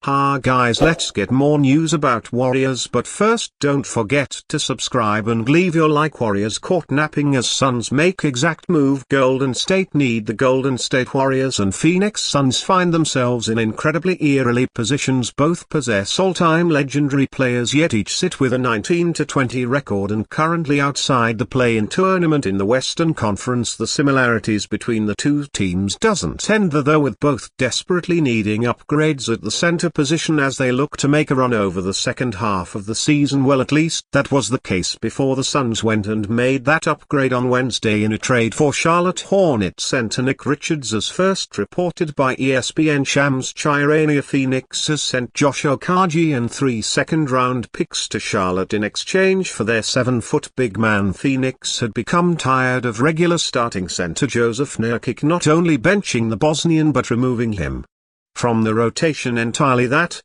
Ha guys, let's get more news about Warriors, but first don't forget to subscribe and leave your like. Warriors caught napping as Suns make exact move. Golden State need the Golden State Warriors and Phoenix Suns find themselves in incredibly eerily positions. Both possess all-time legendary players, yet each sit with a 19-20 record and currently outside the play-in tournament in the Western Conference. The similarities between the two teams doesn't end though, with both desperately needing upgrades at the center position as they look to make a run over the second half of the season. Well, at least that was the case before the Suns went and made that upgrade on Wednesday in a trade for Charlotte Hornets center Nick Richards. As first reported by ESPN, Shams Charania, Phoenix has sent Josh Okogie and 3 second-round picks to Charlotte in exchange for their 7-foot big man. Phoenix had become tired of regular starting center Joseph Nurkic not only benching the Bosnian but removing him from the rotation entirely. That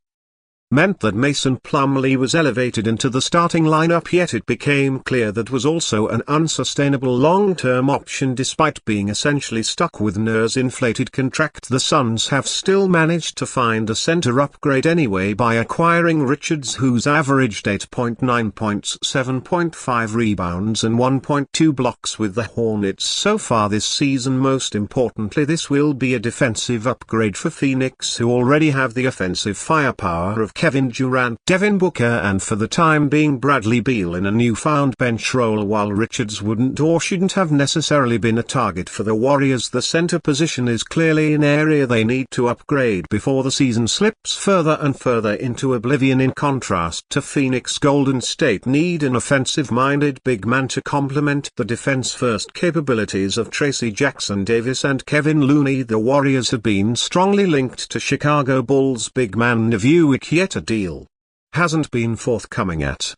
meant that Mason Plumlee was elevated into the starting lineup, yet it became clear that was also an unsustainable long-term option. Despite being essentially stuck with Nur's inflated contract, the Suns have still managed to find a center upgrade anyway by acquiring Richards, who's averaged 8.9 points, 7.5 rebounds and 1.2 blocks with the Hornets so far this season. Most importantly, this will be a defensive upgrade for Phoenix, who already have the offensive firepower of Kevin Durant, Devin Booker and for the time being Bradley Beal in a newfound bench role. While Richards wouldn't or shouldn't have necessarily been a target for the Warriors, the center position is clearly an area they need to upgrade before the season slips further and further into oblivion. In contrast to Phoenix, Golden State need an offensive-minded big man to complement the defense-first capabilities of Tracy Jackson-Davis and Kevin Looney. The Warriors have been strongly linked to Chicago Bulls big man Nurkic, yet a deal hasn't been forthcoming at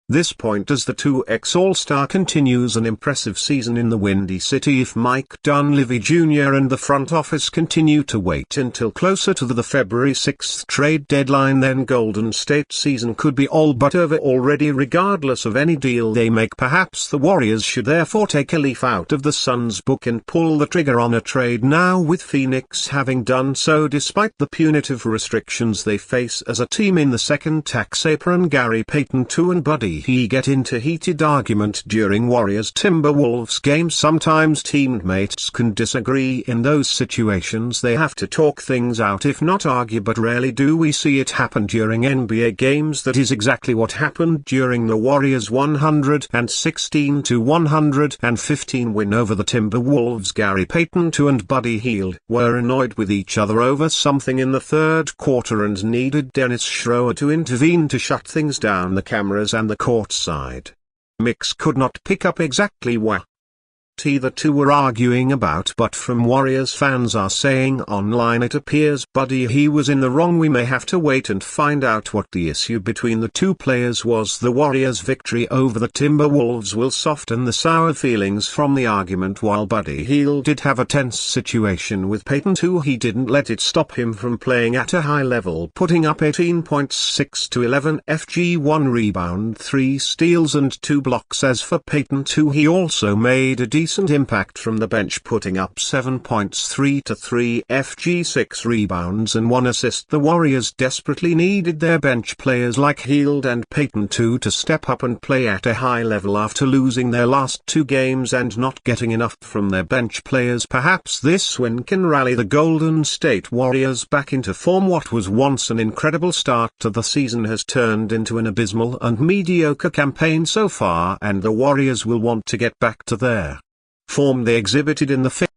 this point as the 2X All-Star continues an impressive season in the Windy City. If Mike Dunleavy Jr. and the front office continue to wait until closer to the February 6th trade deadline, then Golden State's season could be all but over already. Regardless of any deal they make, perhaps the Warriors should therefore take a leaf out of the Suns' book and pull the trigger on a trade now, with Phoenix having done so despite the punitive restrictions they face as a team in the second tax apron. Gary Payton II and Buddy Hield get into heated argument during Warriors-Timberwolves games. Sometimes teammates can disagree. In those situations they have to talk things out, if not argue, but rarely do we see it happen during NBA games. That is exactly what happened during the Warriors' 116-115 win over the Timberwolves. Gary Payton II and Buddy Hield were annoyed with each other over something in the third quarter and needed Dennis Schroeder to intervene to shut things down. The cameras and the courtside mix could not pick up exactly what the two were arguing about, but from Warriors fans are saying online, it appears Buddy he was in the wrong. We may have to wait and find out what the issue between the two players was. The Warriors' victory over the Timberwolves will soften the sour feelings from the argument. While Buddy Hield did have a tense situation with Payton II, he didn't let it stop him from playing at a high level, putting up 18 points, 6 to 11 FG, 1 rebound, 3 steals and 2 blocks. As for Payton II, he also made a decent impact from the bench, putting up 7 points, 3 to 3 FG, 6 rebounds and 1 assist. The Warriors desperately needed their bench players like Hield and Payton II to step up and play at a high level after losing their last 2 games and not getting enough from their bench players. Perhaps this win can rally the Golden State Warriors back into form. What was once an incredible start to the season has turned into an abysmal and mediocre campaign so far, and the Warriors will want to get back to their form they exhibited in the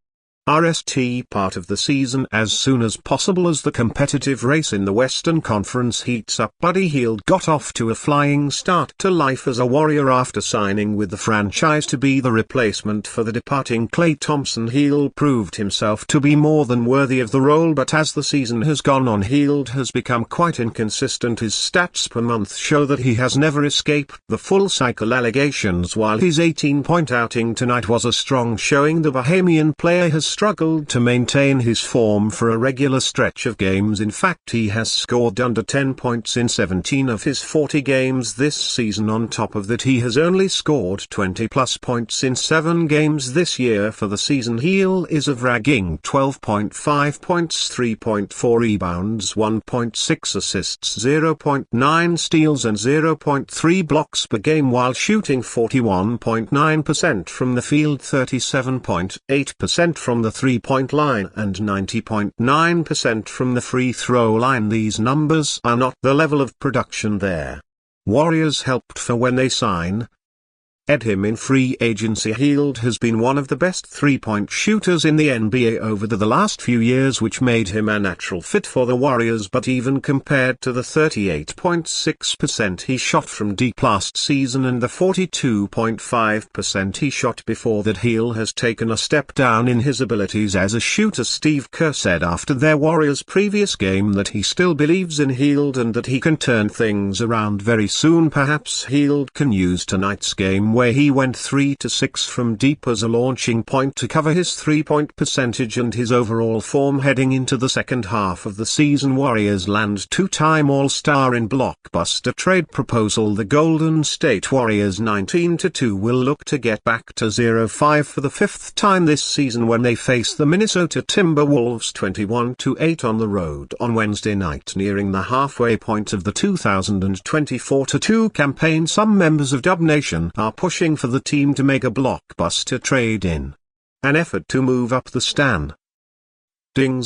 RST part of the season as soon as possible as the competitive race in the Western Conference heats up. Buddy Hield got off to a flying start to life as a Warrior after signing with the franchise to be the replacement for the departing Klay Thompson. Hield proved himself to be more than worthy of the role, but as the season has gone on, Hield has become quite inconsistent. His stats per month show that he has never escaped the full cycle allegations. While his 18-point outing tonight was a strong showing, the Bahamian player has struggled to maintain his form for a regular stretch of games. In fact, he has scored under 10 points in 17 of his 40 games this season. On top of that, he has only scored 20-plus points in 7 games this year. For the season, Hield is averaging 12.5 points, 3.4 rebounds, 1.6 assists, 0.9 steals and 0.3 blocks per game, while shooting 41.9% from the field, 37.8% from the three-point line and 90.9% from the free throw line. These numbers are not the level of production their Warriors helped for when they sign him in free agency. Hield has been one of the best three-point shooters in the NBA over the last few years, which made him a natural fit for the Warriors. But even compared to the 38.6% he shot from deep last season and the 42.5% he shot before that, Hield has taken a step down in his abilities as a shooter. Steve Kerr said after their Warriors' previous game that he still believes in Hield and that he can turn things around very soon. Perhaps Hield can use tonight's game, where he went 3-6 from deep, as a launching point to cover his three-point percentage and his overall form heading into the second half of the season. Warriors land two-time All-Star in blockbuster trade proposal. The Golden State Warriors 19-2 will look to get back to 0-5 for the 5th time this season when they face the Minnesota Timberwolves 21-8 on the road on Wednesday night, nearing the halfway point of the 2024-2 campaign. Some members of Dub Nation are pushing for the team to make a blockbuster trade in an effort to move up the standings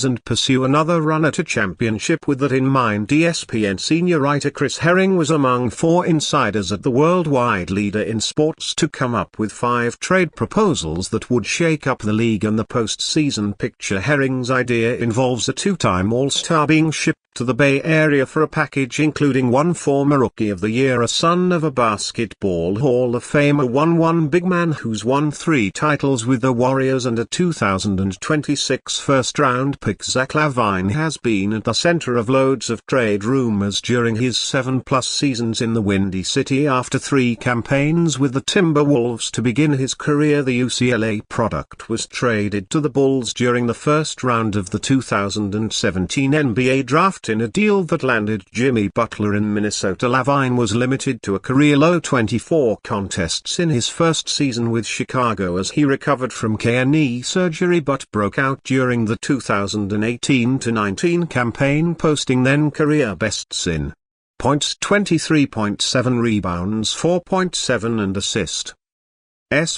and pursue another run at a championship. With that in mind, ESPN senior writer Chris Herring was among 4 insiders at the worldwide leader in sports to come up with 5 trade proposals that would shake up the league and the postseason picture. Herring's idea involves a 2-time All-Star being shipped to the Bay Area for a package including 1 former Rookie of the Year, a son of a Basketball Hall of Famer, one big man who's won 3 titles with the Warriors, and a 2026 first-round pick. Zach LaVine has been at the center of loads of trade rumors during his 7+ seasons in the Windy City. After 3 campaigns with the Timberwolves to begin his career, the UCLA product was traded to the Bulls during the first round of the 2017 NBA draft in a deal that landed Jimmy Butler in Minnesota. LaVine was limited to a career-low 24 contests in his first season with Chicago as he recovered from knee surgery, but broke out during the 2018-19 campaign, posting then career bests in points, 23.7 rebounds, 4.7 and assists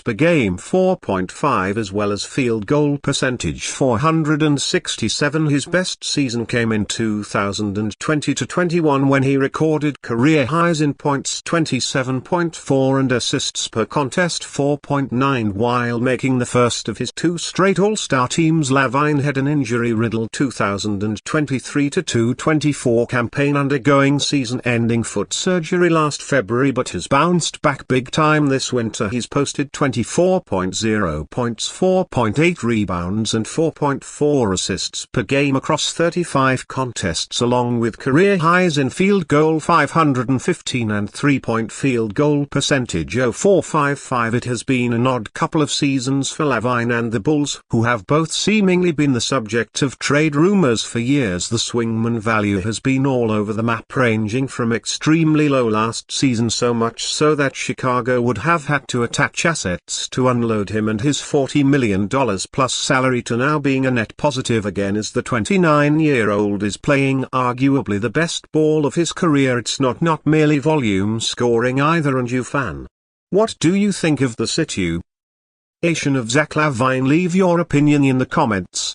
per game, 4.5, as well as field goal percentage, 467. His best season came in 2020-21 when he recorded career highs in points, 27.4, and assists per contest, 4.9. While making the first of his 2 straight All-Star teams, LaVine had an injury-riddled 2023-24 campaign, undergoing season-ending foot surgery last February, but has bounced back big time this winter. He's posted 24.0 points, 4.8 rebounds and 4.4 assists per game across 35 contests, along with career highs in field goal 515 and 3-point field goal percentage 0.455. It has been an odd couple of seasons for LaVine and the Bulls, who have both seemingly been the subject of trade rumors for years. The swingman value has been all over the map, ranging from extremely low last season, so much so that Chicago would have had to attach assets to unload him and his $40 million plus salary, to now being a net positive again as the 29-year-old is playing arguably the best ball of his career. It's not merely volume scoring either. And you fan, what do you think of the situation of Zach LaVine? Leave your opinion in the comments.